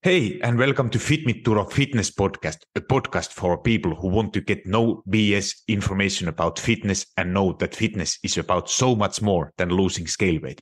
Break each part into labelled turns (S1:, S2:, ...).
S1: Hey, and welcome to FitMitTuro Fitness Podcast, a podcast for people who want to get no BS information about fitness and know that fitness is about so much more than losing scale weight.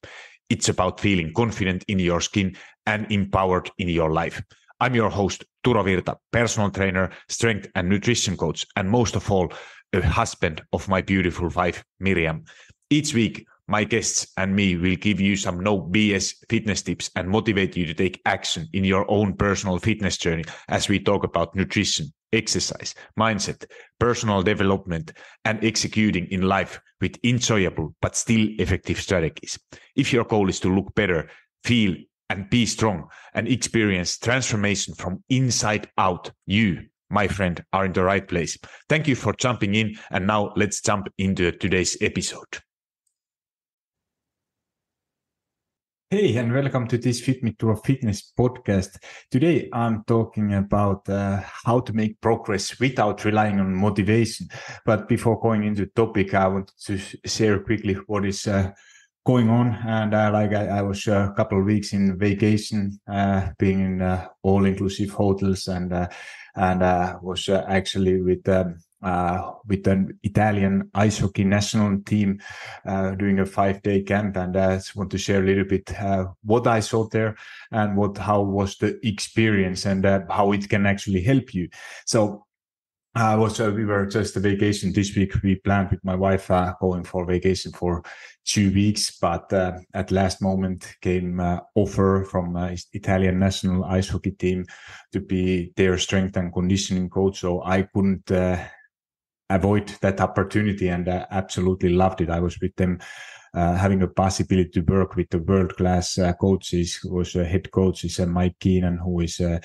S1: It's about feeling confident in your skin and empowered in your life. I'm your host, Turo Virta, personal trainer, strength and nutrition coach, and most of all, a husband of my beautiful wife, Miriam. Each week, my guests and me will give you some no BS fitness tips and motivate you to take action in your own personal fitness journey as we talk about nutrition, exercise, mindset, personal development, and executing in life with enjoyable but still effective strategies. If your goal is to look better, feel and be strong and experience transformation from inside out, you, my friend, are in the right place. Thank you for jumping in. And now let's jump into today's episode. Hey, and welcome to this FitMitTuro Fitness Podcast. Today, I'm talking about how to make progress without relying on motivation. But before going into the topic, I wanted to share quickly what is going on. And I was a couple of weeks in vacation, being in all-inclusive hotels, and was actually with an Italian ice hockey national team doing a 5-day camp, and I just want to share a little bit what I saw there and how was the experience and how it can actually help you. So we were just a vacation this week. We planned with my wife going for vacation for 2 weeks, but at last moment came offer from Italian national ice hockey team to be their strength and conditioning coach. So I couldn't avoid that opportunity, and absolutely loved it. I was with them, having a possibility to work with the world-class coaches. Who was a head coach is Mike Keenan, who is a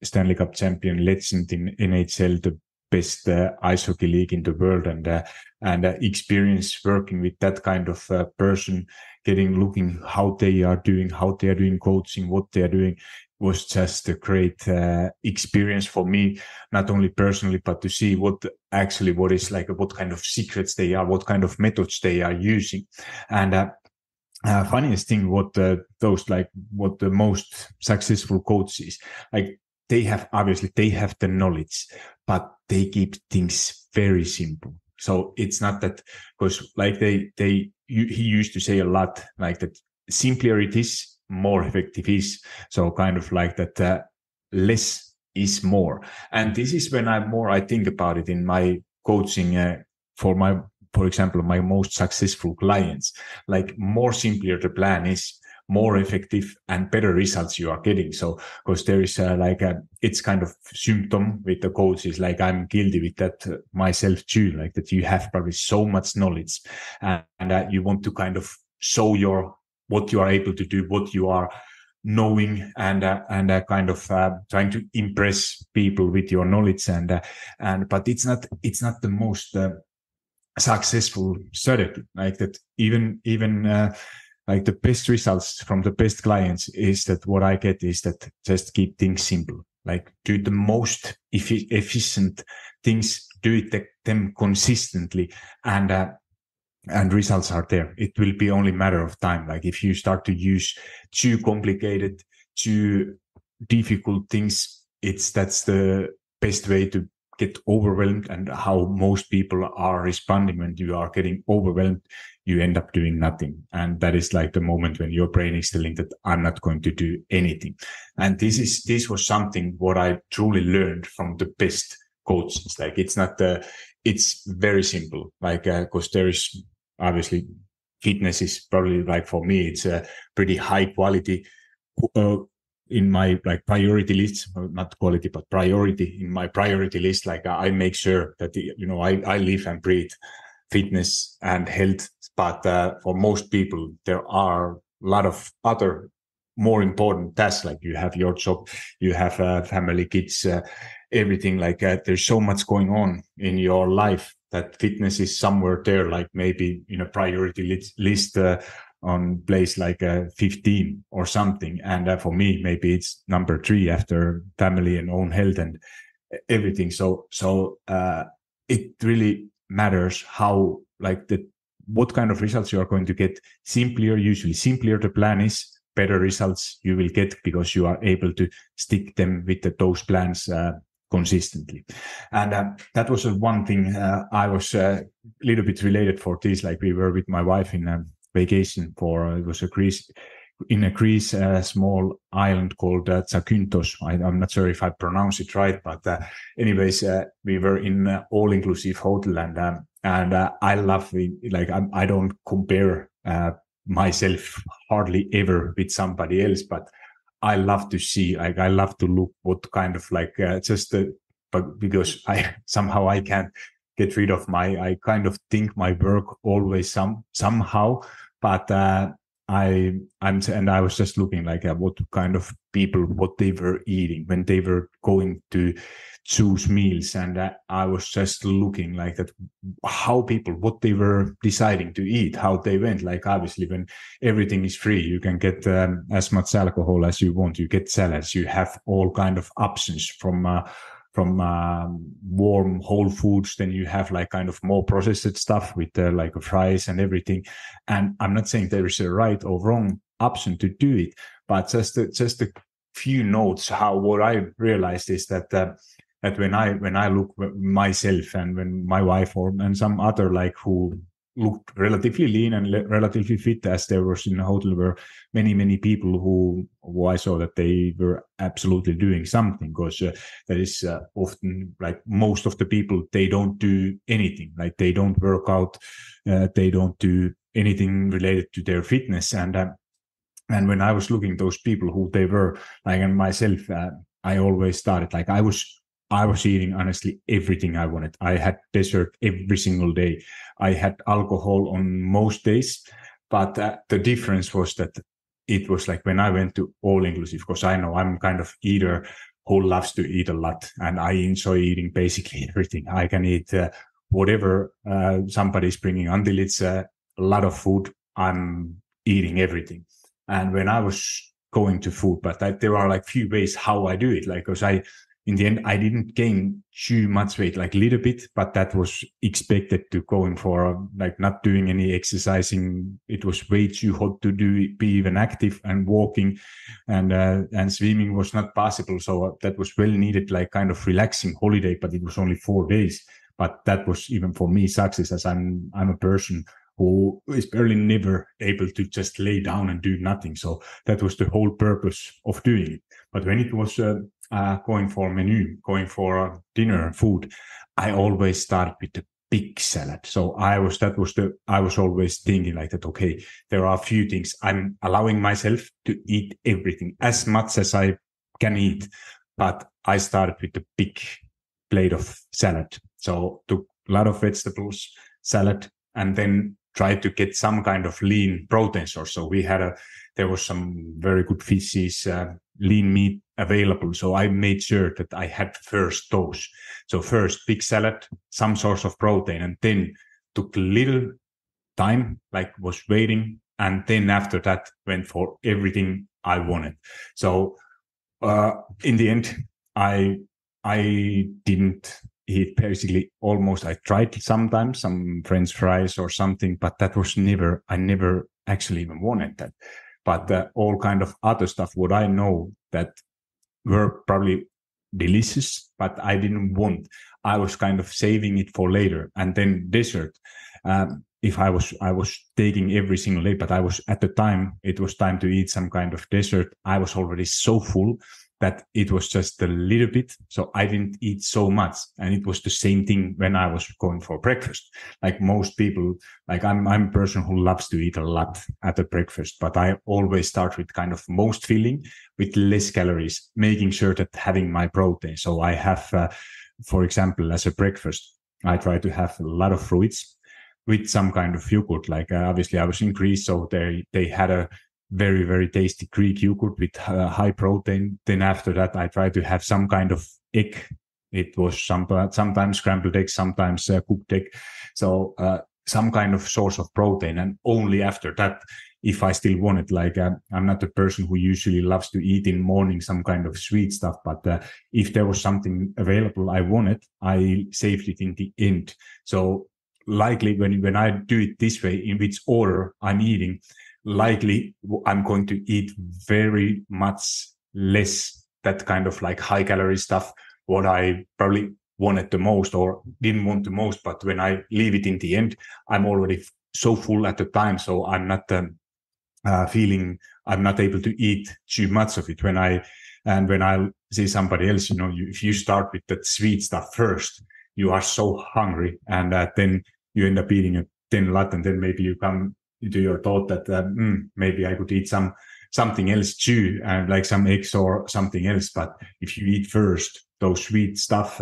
S1: Stanley Cup champion legend in NHL, the best ice hockey league in the world, and experience working with that kind of person, looking how they are doing coaching, what they are doing, was just a great experience for me, not only personally, but to see what kind of secrets they are, what kind of methods they are using. And funniest thing, what the most successful coaches, they have the knowledge, but they keep things very simple. So it's not that, because he used to say a lot like that, simpler it is, more effective is. So kind of like that, less is more. And this is when I think about it in my coaching for example, my most successful clients. Like, more simpler the plan is, more effective and better results you are getting. So, because there is it's kind of symptom with the coaches, like I'm guilty with that myself too, like that you have probably so much knowledge and you want to kind of show what you are able to do, what you are knowing, and kind of trying to impress people with your knowledge, but it's not the most successful strategy. Like that, even like the best results from the best clients is that what I get is that just keep things simple, like do the most efficient things, do them consistently, and results are there. It will be only a matter of time. Like if you start to use too complicated, too difficult things, that's the best way to get overwhelmed. And how most people are responding when you are getting overwhelmed, you end up doing nothing. And that is like the moment when your brain is telling that I'm not going to do anything. And this was something what I truly learned from the best coaches. Like it's very simple. Like, cause there is, obviously, fitness is probably, like, for me, it's a pretty high quality in my priority list, not quality, but priority in my priority list. Like, I make sure that, I live and breathe fitness and health. But for most people, there are a lot of other more important tasks. Like you have your job, you have family, kids, everything. Like there's so much going on in your life that fitness is somewhere there, like maybe in a priority list on place like 15 or something. And for me, maybe it's number 3 after family and own health and everything. So it really matters how, what kind of results you are going to get. Usually simpler the plan is, better results you will get because you are able to stick them with those plans consistently. And that was one thing I was a little bit related for this. Like we were with my wife in a vacation for it was a Greece, a small island called Zakynthos. I'm not sure if I pronounce it right, but anyways, we were in an all-inclusive hotel, and I love it. Like I don't compare myself hardly ever with somebody else, but I love to see, like I love to look what kind of like but because I can't get rid of I kind of think my work always somehow, but I was just looking like at what kind of people, what they were eating when they were going to choose meals. And I was just looking like that, how people, what they were deciding to eat, how they went. Like obviously when everything is free, you can get as much alcohol as you want. You get salads, you have all kind of options from warm whole foods. Then you have like kind of more processed stuff with like fries and everything. And I'm not saying there is a right or wrong option to do it, but just a few notes. What I realized is that when I look myself and when my wife and some other like who looked relatively lean and relatively fit, as there was in the hotel, were many people who I saw that they were absolutely doing something, because that is often like most of the people, they don't do anything, like they don't work out, they don't do anything related to their fitness. And when I was looking those people who they were, like, and myself, I always started like I was eating honestly everything I wanted. I had dessert every single day. I had alcohol on most days, but the difference was that it was like when I went to all inclusive, because I know I'm kind of eater who loves to eat a lot, and I enjoy eating basically everything. I can eat whatever somebody's bringing until it's a lot of food. I'm eating everything. And when I was going to food, but there are like few ways how I do it. Like, because in the end, I didn't gain too much weight, like a little bit, but that was expected to going for like not doing any exercising. It was way too hot to be even active, and walking and swimming was not possible. So that was well needed, like kind of relaxing holiday, but it was only 4 days. But that was even for me success, as I'm a person who is barely never able to just lay down and do nothing. So that was the whole purpose of doing it. But when it was going for menu, going for dinner food, I always start with the big salad. So I was always thinking like that, okay, there are a few things. I'm allowing myself to eat everything as much as I can eat, but I started with the big plate of salad. So took a lot of vegetables, salad, and then tried to get some kind of lean protein source. So there was some very good fishes, lean meat available. So I made sure that I had first those. So first big salad, some source of protein, and then took a little time, like was waiting. And then after that went for everything I wanted. So in the end, I didn't eat basically almost. I tried sometimes some French fries or something, but that was I never actually even wanted that. But all kind of other stuff, what I know that were probably delicious, but I didn't want. I was kind of saving it for later. And then dessert. If I was taking every single day, but I was at the time, it was time to eat some kind of dessert. I was already so full that it was just a little bit. So I didn't eat so much. And it was the same thing when I was going for breakfast. Like most people, like I'm a person who loves to eat a lot at the breakfast, but I always start with kind of most filling with less calories, making sure that having my protein. So I have, for example, as a breakfast, I try to have a lot of fruits with some kind of yogurt. Like obviously I was in Greece, so they had a very, very tasty Greek yogurt with high protein. Then after that, I try to have some kind of egg. It was sometimes scrambled eggs, sometimes cooked egg. So some kind of source of protein. And only after that, if I still want it, like I'm not a person who usually loves to eat in morning some kind of sweet stuff. But if there was something available I wanted, I saved it in the end. So likely when I do it this way, in which order I'm eating, likely I'm going to eat very much less that kind of like high calorie stuff, what I probably wanted the most or didn't want the most. But when I leave it in the end, I'm already so full at the time. So I'm not feeling I'm not able to eat too much of it. When I see somebody else, if you start with that sweet stuff first, you are so hungry, and then you end up eating a thin lot, and then maybe you come into your thought that maybe I could eat something else too, and like some eggs or something else. But if you eat first those sweet stuff,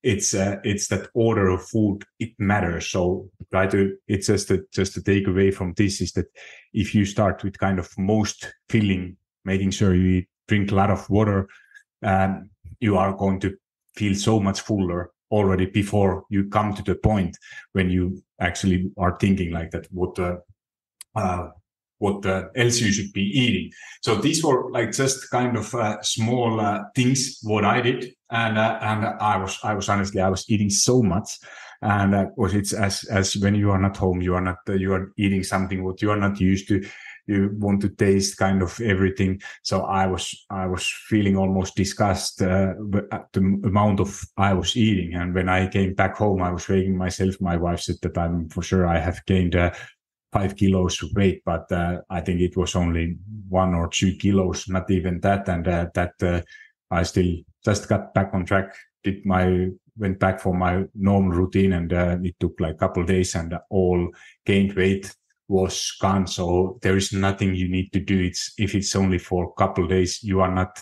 S1: it's that order of food, it matters. So it's just the takeaway from this is that if you start with kind of most filling, making sure you drink a lot of water, you are going to feel so much fuller already before you come to the point when you actually are thinking like that, what else you should be eating. So these were like just kind of small things what I did, and I was honestly I was eating so much, and it's as when you are not home, you are eating something what you are not used to. You want to taste kind of everything. So I was feeling almost disgust at the amount of I was eating. And when I came back home, I was weighing myself. My wife said that I'm for sure I have gained 5 kilos of weight, but I think it was only 1 or 2 kilos, not even that. And I still just got back on track, went back for my normal routine, and it took like a couple of days, and all gained weight was gone. So there is nothing you need to do. If it's only for a couple of days, you are not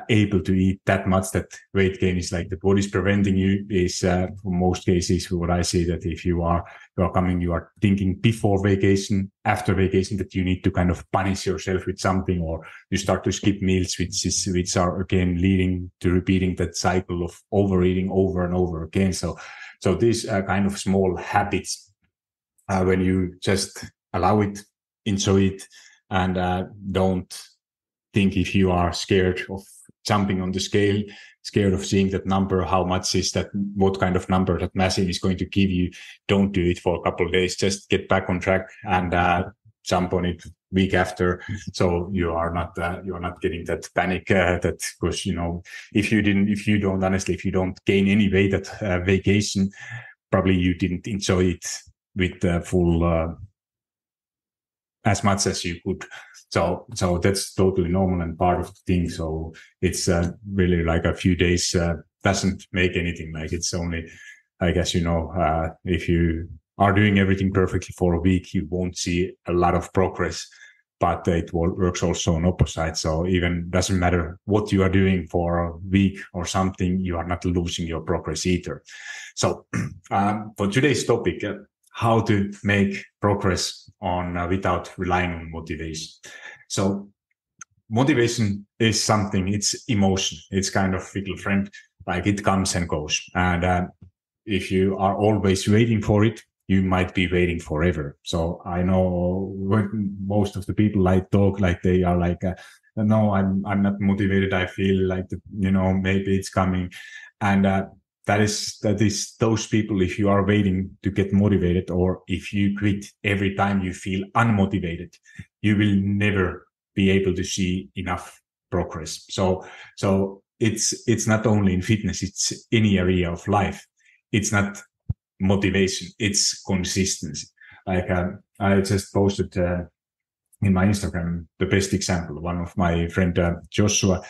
S1: able to eat that much. That weight gain is like that. What is preventing you is, for most cases, what I say that if you are thinking before vacation, after vacation, that you need to kind of punish yourself with something, or you start to skip meals, which are again leading to repeating that cycle of overeating over and over again. So these kind of small habits, when you just allow it, enjoy it, and don't think if you are scared of jumping on the scale, scared of seeing that number, how much is that, what kind of number that machine is going to give you. Don't do it for a couple of days. Just get back on track and jump on it week after. So you are not getting that panic that, because, if you don't gain any weight at vacation, probably you didn't enjoy it with full as much as you could. So that's totally normal and part of the thing. So it's really like a few days doesn't make anything. Like it's only, I guess, if you are doing everything perfectly for a week, you won't see a lot of progress, but it works also on opposite. So even doesn't matter what you are doing for a week or something, you are not losing your progress either. So for today's topic, how to make progress on without relying on motivation. So motivation is something, it's emotion. It's kind of fickle friend, like it comes and goes. And if you are always waiting for it, you might be waiting forever. So I know most of the people I talk, like they are like, no, I'm not motivated. I feel like, maybe it's coming. And that is those people, if you are waiting to get motivated, or if you quit every time you feel unmotivated, you will never be able to see enough progress. So it's not only in fitness, it's any area of life. It's not motivation, it's consistency. Like I just posted in my Instagram the best example. One of my friend Joshua,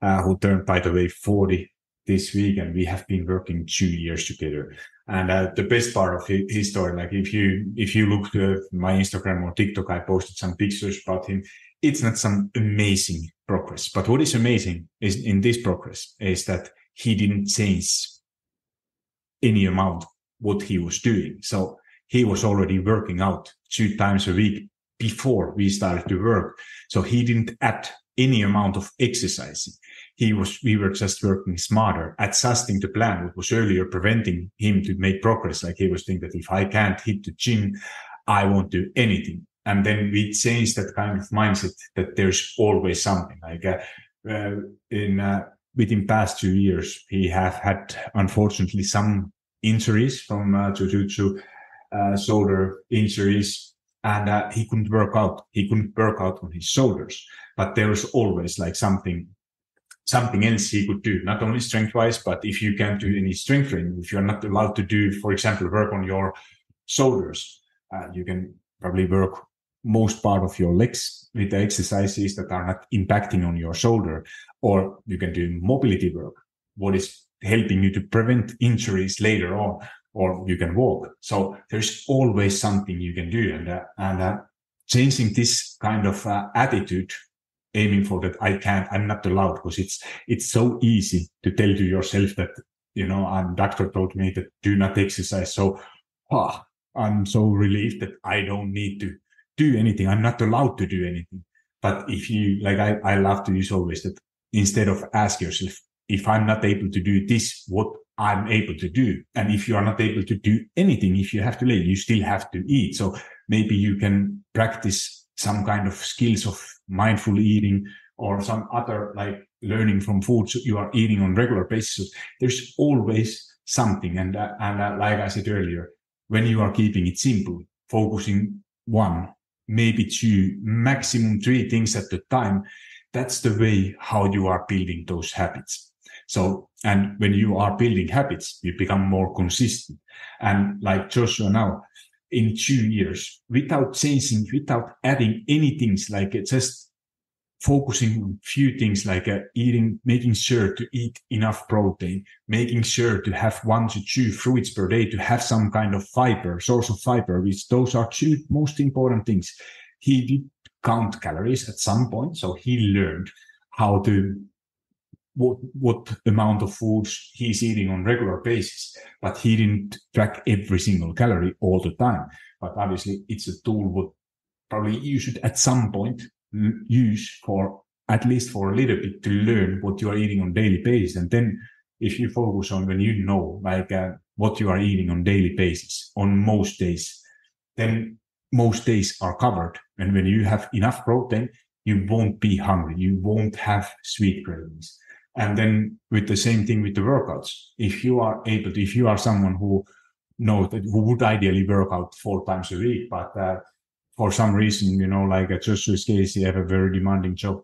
S1: who turned, by the way, 40 this week, and we have been working 2 years together. And the best part of his story, like if you look at my Instagram or TikTok, I posted some pictures about him. It's not some amazing progress, but what is amazing is in this progress is that he didn't change any amount what he was doing. So he was already working out 2 times a week before we started to work. So he didn't add any amount of exercising. We were just working smarter, adjusting the plan, what was earlier preventing him to make progress. Like he was thinking that if I can't hit the gym, I won't do anything. And then we changed that kind of mindset that there's always something. Like within past 2 years, he have had, unfortunately, some injuries from jiu-jitsu, shoulder injuries. and he couldn't work out. He couldn't work out on his shoulders, but there was always like something else he could do, not only strength wise, but if you can't do any strength training, if you're not allowed to do, for example, work on your shoulders, you can probably work most part of your legs with the exercises that are not impacting on your shoulder, or you can do mobility work, what is helping you to prevent injuries later on, or you can walk. So there's always something you can do, and changing this kind of attitude, aiming for that I'm not allowed, because it's so easy to tell to yourself that, doctor told me that do not exercise. So I'm so relieved that I don't need to do anything. I'm not allowed to do anything. But if you, like, I love to use always that, instead of ask yourself, if I'm not able to do this, what I'm able to do. And if you are not able to do anything, if you have to lay, you still have to eat. So maybe you can practice some kind of skills of mindful eating, or some other, like learning from foods you are eating on regular basis. There's always something. And like I said earlier, when you are keeping it simple, focusing 1, maybe 2, maximum 3 things at a time, that's the way how you are building those habits. So, and when you are building habits, you become more consistent. And like Joshua now, in 2 years, without changing, without adding any things, like just focusing on few things, like eating, making sure to eat enough protein, making sure to have 1 to 2 fruits per day, to have some kind of fiber, source of fiber, which those are 2 most important things. He did count calories at some point, so he learned how to, what amount of foods he's eating on regular basis, but he didn't track every single calorie all the time. But obviously it's a tool what probably you should at some point use for at least for a little bit, to learn what you are eating on daily basis. And then if you focus on, when you know, like what you are eating on daily basis on most days, then most days are covered. And when you have enough protein, you won't be hungry, you won't have sweet cravings. And then with the same thing with the workouts, if you are able to, if you are someone who knows that, who would ideally work out 4 times a week, but for some reason, like Joshua's case, you have a very demanding job,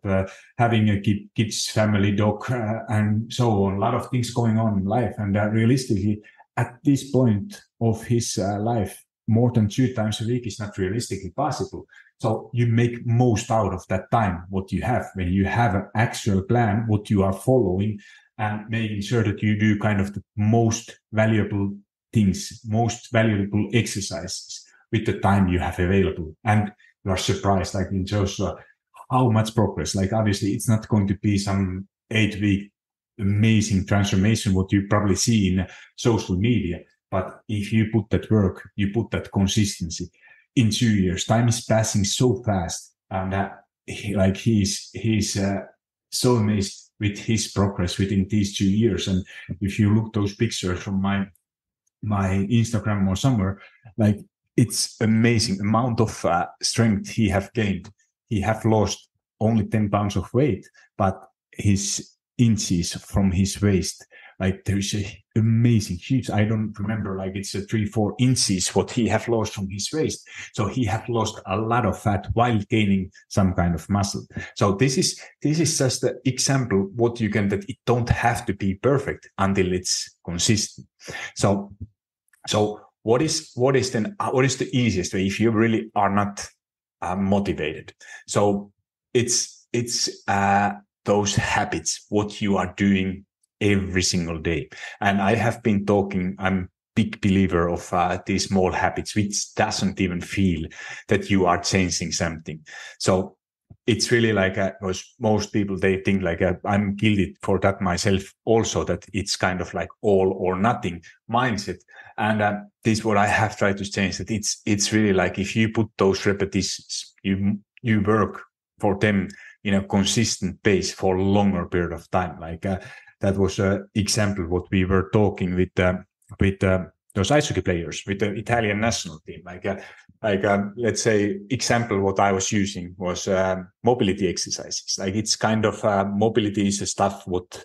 S1: having a kids, family, dog, and so on, a lot of things going on in life. And realistically, at this point of his life, more than 2 times a week is not realistically possible. So you make most out of that time, what you have, when you have an actual plan, what you are following, and making sure that you do kind of the most valuable things, most valuable exercises with the time you have available. And you are surprised, like in Joshua, how much progress. Like obviously it's not going to be some 8-week amazing transformation, what you probably see in social media. But if you put that work, you put that consistency, in 2 years, time is passing so fast. And he's so amazed with his progress within these 2 years. And if you look those pictures from my Instagram or somewhere, like it's amazing amount of strength he have gained. He have lost only 10 pounds of weight, but his inches from his waist, like there is a amazing huge, I don't remember, like it's a 3-4 inches what he have lost from his waist. So he have lost a lot of fat while gaining some kind of muscle. So this is just an example what you can, that it don't have to be perfect until it's consistent. So what is the easiest way if you really are not motivated? So it's those habits, what you are doing every single day. And I have been talking, I'm big believer of these small habits, which doesn't even feel that you are changing something. So it's really like, most people, they think like, I'm guilty for that myself also, that it's kind of like all or nothing mindset. And this is what I have tried to change, that it's really like, if you put those repetitions, you work for them in a consistent pace for a longer period of time. Like that was an example what we were talking with those ice hockey players, with the Italian national team. Let's say example what I was using was mobility exercises. Like it's kind of mobility is the stuff what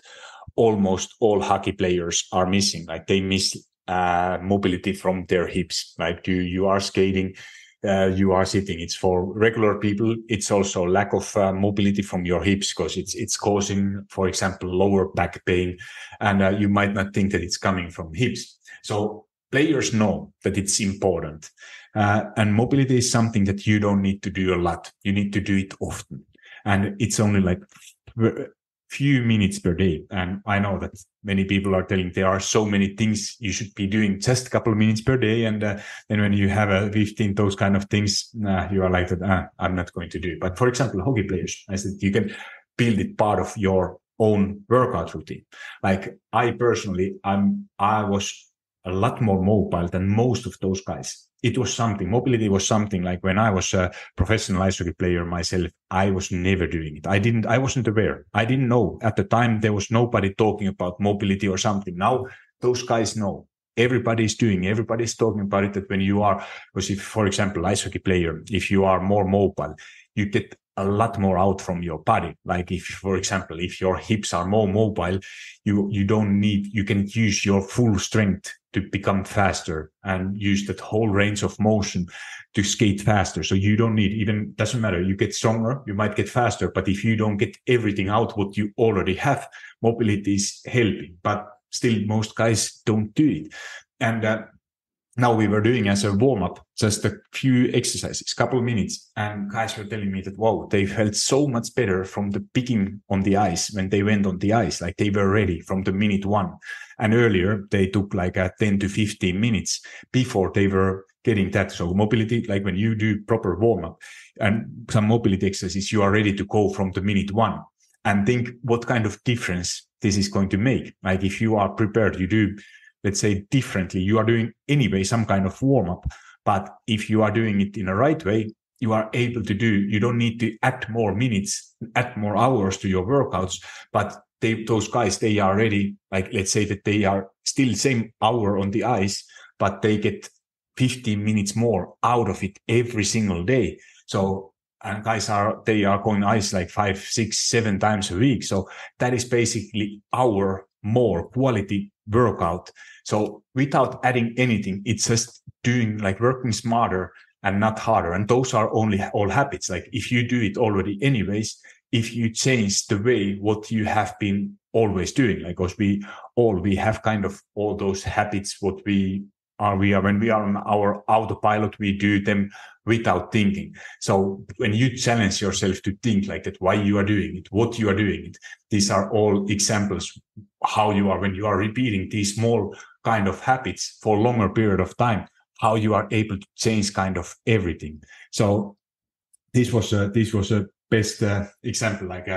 S1: almost all hockey players are missing. Like they miss mobility from their hips. Like you are skating, you are sitting. It's for regular people. It's also lack of mobility from your hips, because it's causing, for example, lower back pain, and you might not think that it's coming from hips. So players know that it's important, and mobility is something that you don't need to do a lot. You need to do it often, and it's only like few minutes per day. And I know that many people are telling there are so many things you should be doing just a couple of minutes per day. And then when you have 15 those kind of things, you are like that, I'm not going to do it. But for example, hockey players, I said you can build it part of your own workout routine. Like I personally, I was a lot more mobile than most of those guys. It was something, mobility was something like when I was a professional ice hockey player myself, I was never doing it. I wasn't aware. I didn't know at the time. There was nobody talking about mobility or something. Now those guys know. Everybody's talking about it, that when you are, because if, for example, ice hockey player, if you are more mobile, you get a lot more out from your body. Like if, for example, if your hips are more mobile, you don't need, you can use your full strength to become faster and use that whole range of motion to skate faster. So you don't need, even doesn't matter, you get stronger, you might get faster, but if you don't get everything out what you already have, mobility is helping, but still most guys don't do it. And now we were doing as a warm-up just a few exercises, couple of minutes, and guys were telling me that, wow, they felt so much better from the picking on the ice when they went on the ice, like they were ready from the minute one. And earlier they took like 10 to 15 minutes before they were getting that. So mobility, like when you do proper warm-up and some mobility exercises, you are ready to go from the minute one. And think what kind of difference this is going to make. Like if you are prepared, you do, let's say, differently, you are doing anyway some kind of warm-up, but if you are doing it in a right way, you are able to do, you don't need to add more minutes, add more hours to your workouts, but those guys, they are ready, like let's say that they are still same hour on the ice, but they get 15 minutes more out of it every single day. So, and guys they are going ice like 5, 6, 7 times a week. So that is basically our more quality workout. So without adding anything, it's just doing like working smarter and not harder. And those are only all habits. Like if you do it already anyways, if you change the way what you have been always doing, like because we have kind of all those habits, what we are when we are on our autopilot, we do them without thinking. So when you challenge yourself to think like that, why you are doing it, what you are doing it, these are all examples how you are when you are repeating these small kind of habits for a longer period of time, how you are able to change kind of everything. So this was a best example. Like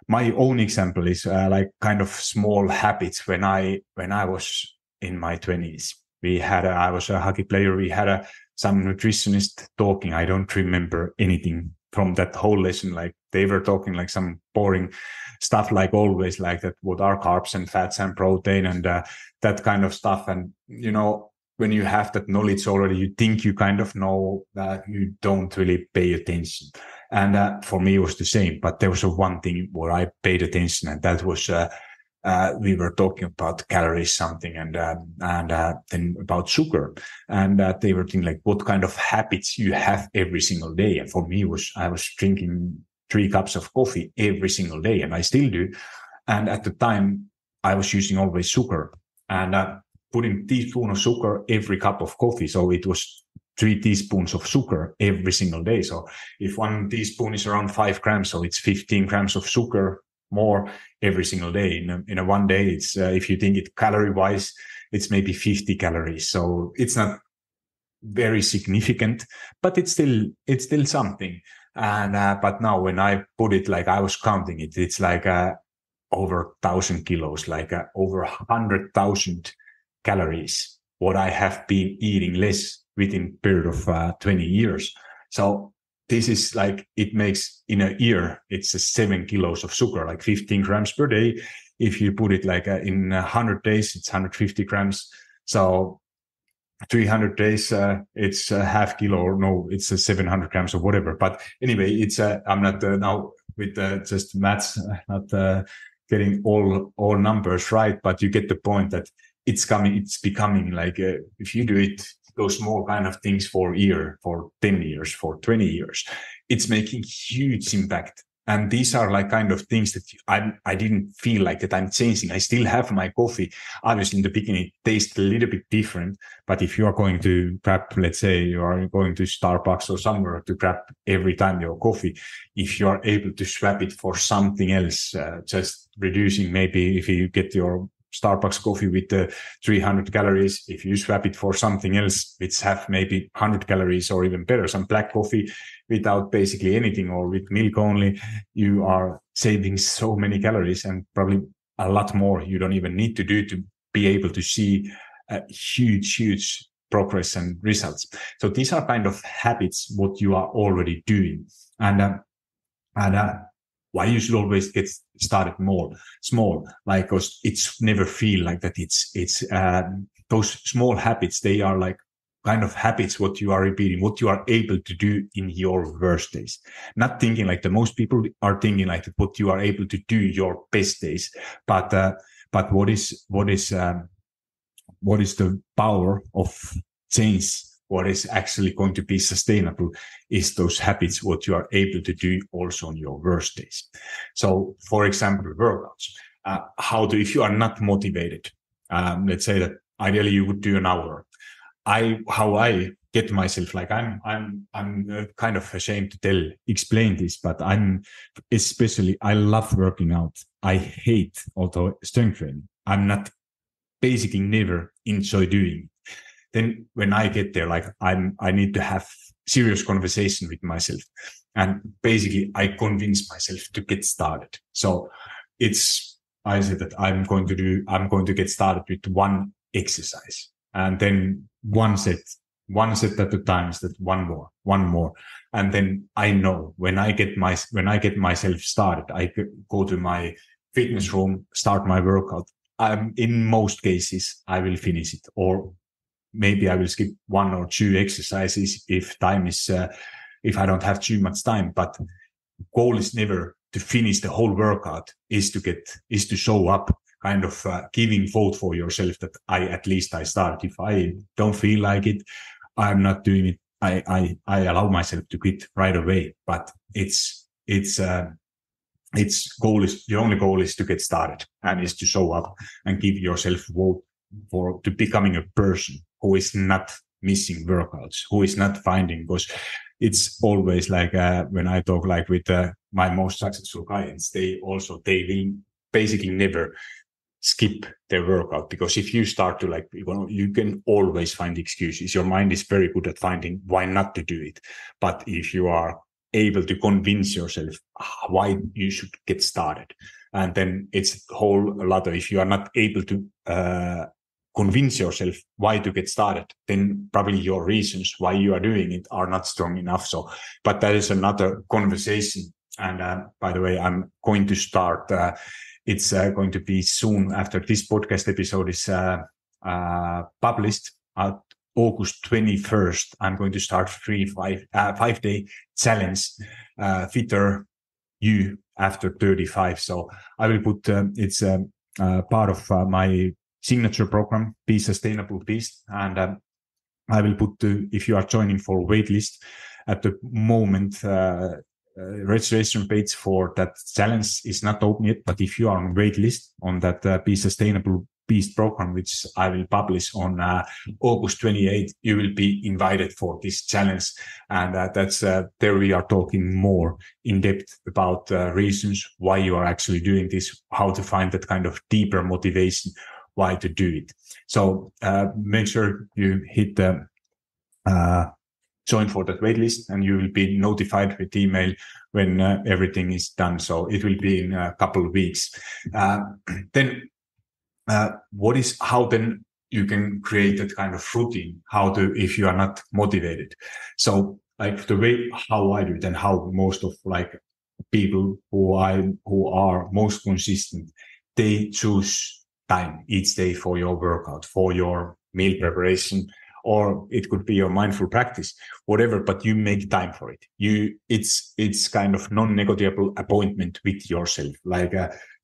S1: my own example is like kind of small habits when I was in my 20s. I was a hockey player. We had some nutritionist talking. I don't remember anything from that whole lesson. Like they were talking like some boring stuff, like always, like that, what are carbs and fats and protein and that kind of stuff. And, you know, when you have that knowledge already, you think you kind of know that you don't really pay attention. And for me, it was the same. But there was one thing where I paid attention, and that was we were talking about calories, something, and then about sugar. And they were thinking like, what kind of habits you have every single day. And for me, I was drinking 3 cups of coffee every single day, and I still do. And at the time, I was using always sugar and putting teaspoon of sugar every cup of coffee. So it was 3 teaspoons of sugar every single day. So if 1 teaspoon is around 5 grams, so it's 15 grams of sugar more every single day. In a one day, it's if you think it calorie wise, it's maybe 50 calories. So it's not very significant, but it's still something. And but now when I put it, like I was counting it, it's like over 1,000 kilos, like over 100,000 calories, what I have been eating less within a period of 20 years. So this is like, it makes in a year, it's 7 kilos of sugar, like 15 grams per day. If you put it like in 100 days, it's 150 grams. So 300 days, it's a half kilo, or no, it's 700 grams or whatever. But anyway, it's I'm not now with just maths, not getting all numbers right, but you get the point that it's becoming like if you do it those small kind of things for a year, for 10 years, for 20 years, it's making huge impact. And these are like kind of things that I didn't feel like that I'm changing. I still have my coffee. Obviously, in the beginning, it tastes a little bit different. But if you are going to grab, let's say you are going to Starbucks or somewhere to grab every time your coffee, if you are able to swap it for something else, just reducing, maybe if you get your Starbucks coffee with 300 calories, if you swap it for something else, which have maybe 100 calories or even better, some black coffee without basically anything or with milk only, you are saving so many calories and probably a lot more you don't even need to do to be able to see huge progress and results. So these are kind of habits, what you are already doing. And why you should always get started small, like, cause it's never feel like that. It's those small habits, they are like kind of habits, what you are repeating, what you are able to do in your worst days. Not thinking like the most people are thinking like what you are able to do your best days, but what is the power of change? What is actually going to be sustainable is those habits, what you are able to do also on your worst days. So, for example, workouts. If you are not motivated, let's say that ideally you would do an hour. How I get myself, like I'm kind of ashamed to explain this, but I love working out. I hate although strength training. I'm not basically never enjoy doing it. Then when I get there, like I need to have serious conversation with myself. And basically I convince myself to get started. So I said that I'm going to get started with one exercise and then one set at a time, is that one more. And then I know when I get myself started, I go to my fitness room, start my workout. In most cases, I will finish it, or maybe I will skip one or two exercises if if I don't have too much time. But goal is never to finish the whole workout, is to show up, kind of giving vote for yourself that I start. If I don't feel like it, I'm not doing it. I allow myself to quit right away. But the only goal is to get started and is to show up and give yourself vote to becoming a person who is not missing workouts, who is not finding, because it's always like when I talk like with my most successful clients, they will basically never skip their workout, because if you start to you can always find excuses. Your mind is very good at finding why not to do it. But if you are able to convince yourself why you should get started, and then it's a whole lot of, if you are not able to convince yourself why to get started, then probably your reasons why you are doing it are not strong enough. So, but that is another conversation. And by the way, I'm going to start, it's going to be soon after this podcast episode is published at August 21st. I'm going to start 5-day challenge, fitter you after 35. So I will put, it's part of my signature program, Be Sustainable Beast. And I will put, if you are joining for waitlist at the moment, registration page for that challenge is not open yet. But if you are on waitlist on that Be Sustainable Beast program, which I will publish on August 28th, you will be invited for this challenge. And that's there we are talking more in depth about reasons why you are actually doing this, how to find that kind of deeper motivation, why to do it. So make sure you hit the join for that waitlist, and you will be notified with email when everything is done. So it will be in a couple of weeks. Then how then you can create that kind of routine, if you are not motivated. So like the way how I do it, and how most of people who are most consistent, they choose time each day for your workout, for your meal preparation, or it could be your mindful practice, whatever, but you make time for it. It's kind of non-negotiable appointment with yourself. Like,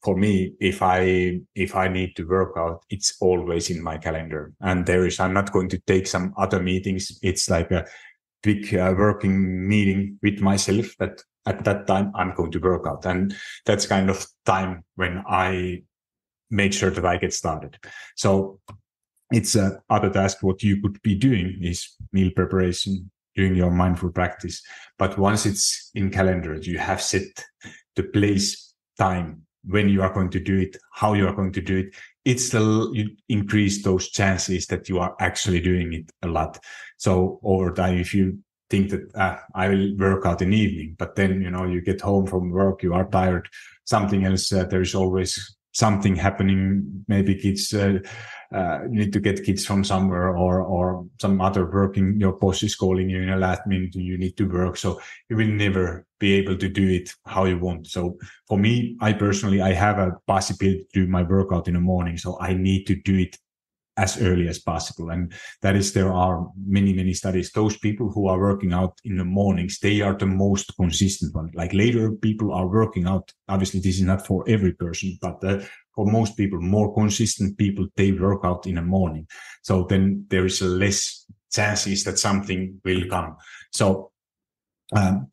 S1: for me, if I need to work out, it's always in my calendar, and I'm not going to take some other meetings. It's like a big working meeting with myself that at that time I'm going to work out. And that's kind of time when I make sure that I get started. So it's other task. What you could be doing is meal preparation, doing your mindful practice. But once it's in calendar, you have set the place, time, when you are going to do it, how you are going to do it. You increase those chances that you are actually doing it a lot. So over time, if you think that I will work out in the evening, but then, you get home from work, you are tired, something else, there is always something happening. Maybe kids, you need to get kids from somewhere, or some other working, your boss is calling you in a last minute, you need to work. So you will never be able to do it how you want. So for me, I have a possibility to do my workout in the morning. So I need to do it as early as possible. And there are many, many studies. Those people who are working out in the mornings, they are the most consistent one. Like later people are working out. Obviously, this is not for every person, but for most people, more consistent people, they work out in the morning. So then there is less chances that something will come. So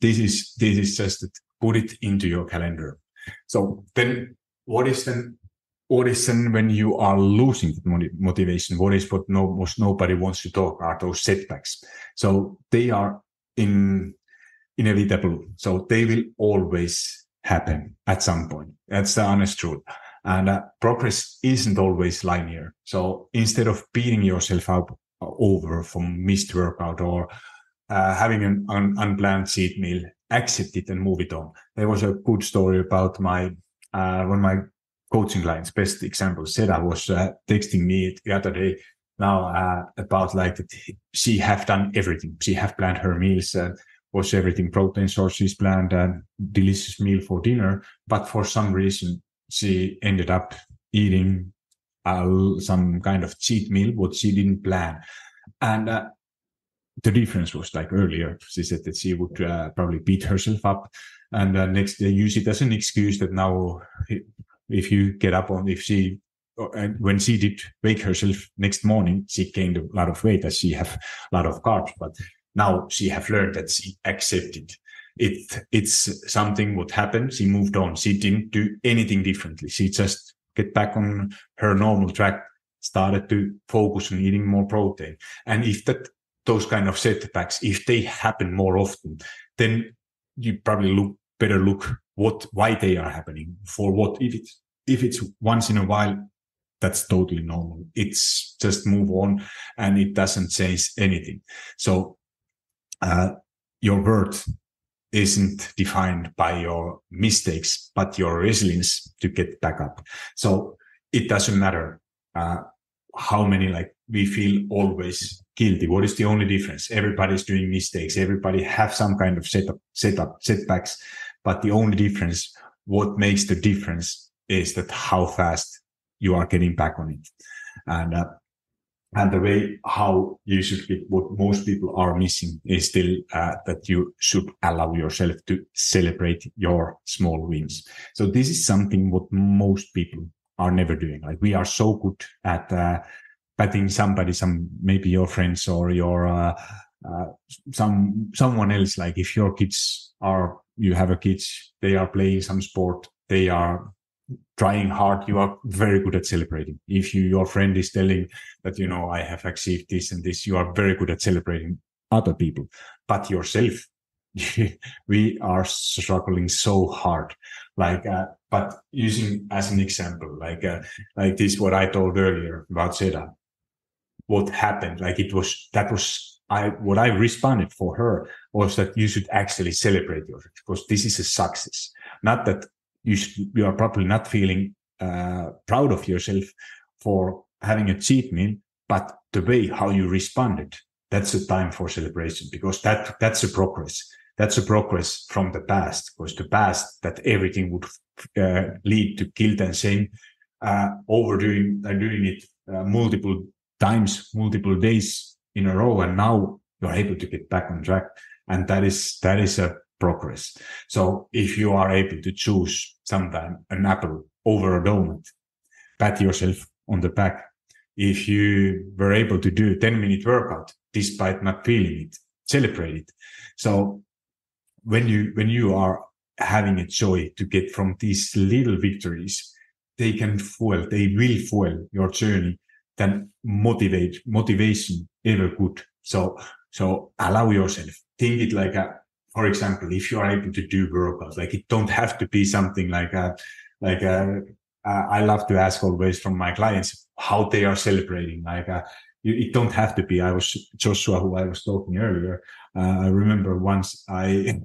S1: this is just that, put it into your calendar. So then what is then when you are losing motivation? What most nobody wants to talk are those setbacks. So they are inevitable. So they will always happen at some point. That's the honest truth. And progress isn't always linear. So instead of beating yourself up over from missed workout or having an unplanned cheat meal, accept it and move it on. There was a good story about one of my coaching clients. Best example, Seda was texting me the other day now about like that she have done everything. She have planned her meals, was everything, protein sources planned, and delicious meal for dinner. But for some reason, she ended up eating some kind of cheat meal, what she didn't plan. And the difference was like earlier, she said that she would probably beat herself up, and next day use it as an excuse that now if you get up on, when she did wake herself next morning, she gained a lot of weight as she have a lot of carbs, but now she have learned that she accepted it. It's something what happened. She moved on. She didn't do anything differently. She just get back on her normal track, started to focus on eating more protein. And if those kind of setbacks, if they happen more often, then you probably better look why they are happening, for what. If it's once in a while, that's totally normal. It's just move on, and it doesn't change anything. So your worth isn't defined by your mistakes, but your resilience to get back up. So it doesn't matter how many, like, we feel always guilty. What is the only difference? Everybody's doing mistakes. Everybody have some kind of setbacks. But the only difference, what makes the difference, is that how fast you are getting back on it. And the way how you should get, what most people are missing is still that you should allow yourself to celebrate your small wins. So this is something what most people are never doing. Like, we are so good at patting somebody, maybe your friends or your someone else. Like, if your kids you have a kids, they are playing some sport, they are trying hard, you are very good at celebrating. If your friend is telling that, I have achieved this and this, you are very good at celebrating other people. But yourself, we are struggling so hard. Like, but using as an example, like this, what I told earlier about Seda, what happened, like what I responded for her was that you should actually celebrate yourself, because this is a success. Not that you are probably not feeling proud of yourself for having a cheat meal, but the way how you responded, that's a time for celebration, because that's a progress. That's a progress from the past, because the past, that everything would lead to guilt and shame, doing it multiple times, multiple days in a row, and now you're able to get back on track. And that is a progress. So if you are able to choose sometime an apple over a donut, pat yourself on the back. If you were able to do a 10-minute workout despite not feeling it, celebrate it. So when you are having a joy to get from these little victories, they will fuel your journey. Then motivation ever good. So allow yourself, think it like for example, if you are able to do workouts, like it don't have to be something like I love to ask always from my clients how they are celebrating. It don't have to be. Joshua, who I was talking earlier. I remember once I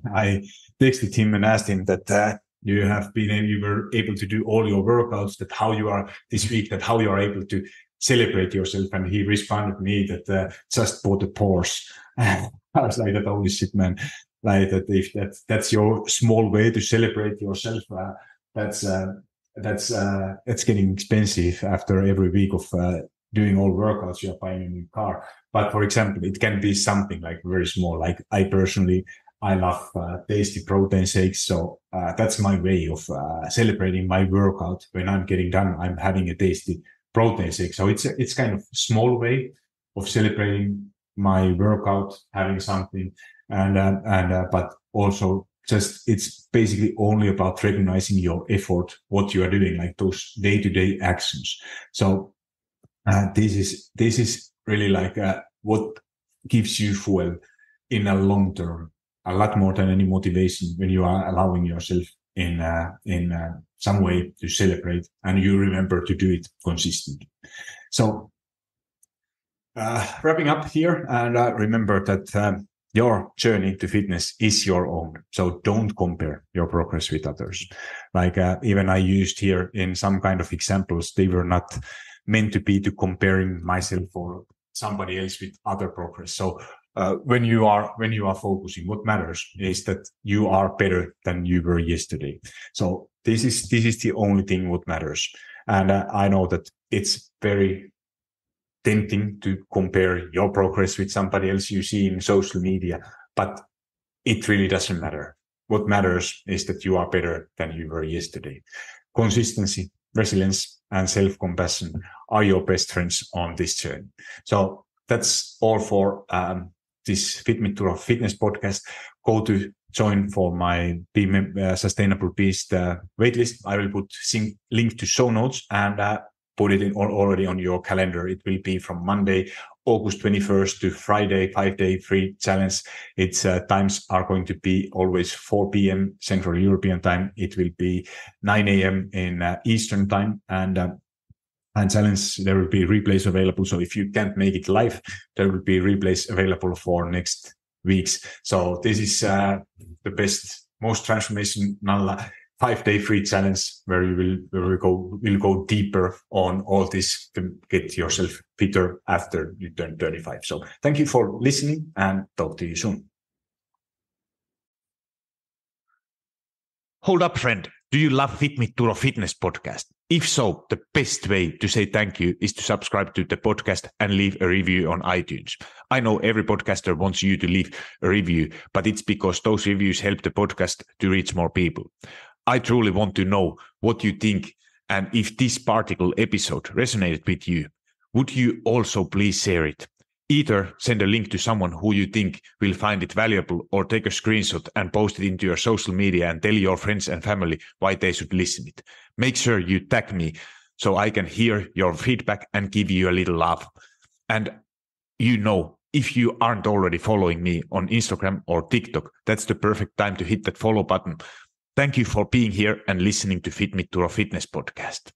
S1: texted him and asked him that you were able to do all your workouts, that how you are this week, that how you are able to celebrate yourself. And he responded to me that just bought a Porsche. I was like, that holy shit, man. Like that, if that's your small way to celebrate yourself, that's getting expensive after every week of doing all workouts. You're buying a new car. But for example, it can be something like very small. Like I love tasty protein shakes. So that's my way of celebrating my workout. When I'm getting done, I'm having a tasty protein shake. So it's kind of small way of celebrating my workout, having something, but also just it's basically only about recognizing your effort, what you are doing, like those day-to-day actions. So this is really like what gives you fuel in a long term, a lot more than any motivation, when you are allowing yourself in some way to celebrate, and you remember to do it consistently. So wrapping up here, and remember that your journey to fitness is your own. So don't compare your progress with others. Like even I used here in some kind of examples, they were not meant to be to comparing myself or somebody else with other progress. So when you are focusing, what matters is that you are better than you were yesterday. So this is the only thing what matters. And I know that it's very tempting to compare your progress with somebody else you see in social media, but it really doesn't matter. What matters is that you are better than you were yesterday. Consistency, resilience, and self-compassion are your best friends on this journey. So that's all for this FitMitTuro Fitness Podcast. Go to join for my Sustainable Beast waitlist. I will put link to show notes and put it in already on your calendar. It will be from Monday, August 21st to Friday, 5-day free challenge. Its times are going to be always 4 p.m. Central European time. It will be 9 a.m. in Eastern time. And challenge, there will be replays available. So if you can't make it live, there will be replays available for next weeks. So this is the best, most transformational 5-day free challenge where you will go deeper on all this to get yourself fitter after you turn 35. So thank you for listening and talk to you soon.
S2: Hold up, friend. Do you love FitMitTuro Fitness Podcast? If so, the best way to say thank you is to subscribe to the podcast and leave a review on iTunes. I know every podcaster wants you to leave a review, but it's because those reviews help the podcast to reach more people. I truly want to know what you think, and if this particular episode resonated with you, would you also please share it? Either send a link to someone who you think will find it valuable, or take a screenshot and post it into your social media and tell your friends and family why they should listen it. Make sure you tag me so I can hear your feedback and give you a little love. And if you aren't already following me on Instagram or TikTok, that's the perfect time to hit that follow button. Thank you for being here and listening to FitMitTuro Fitness Podcast.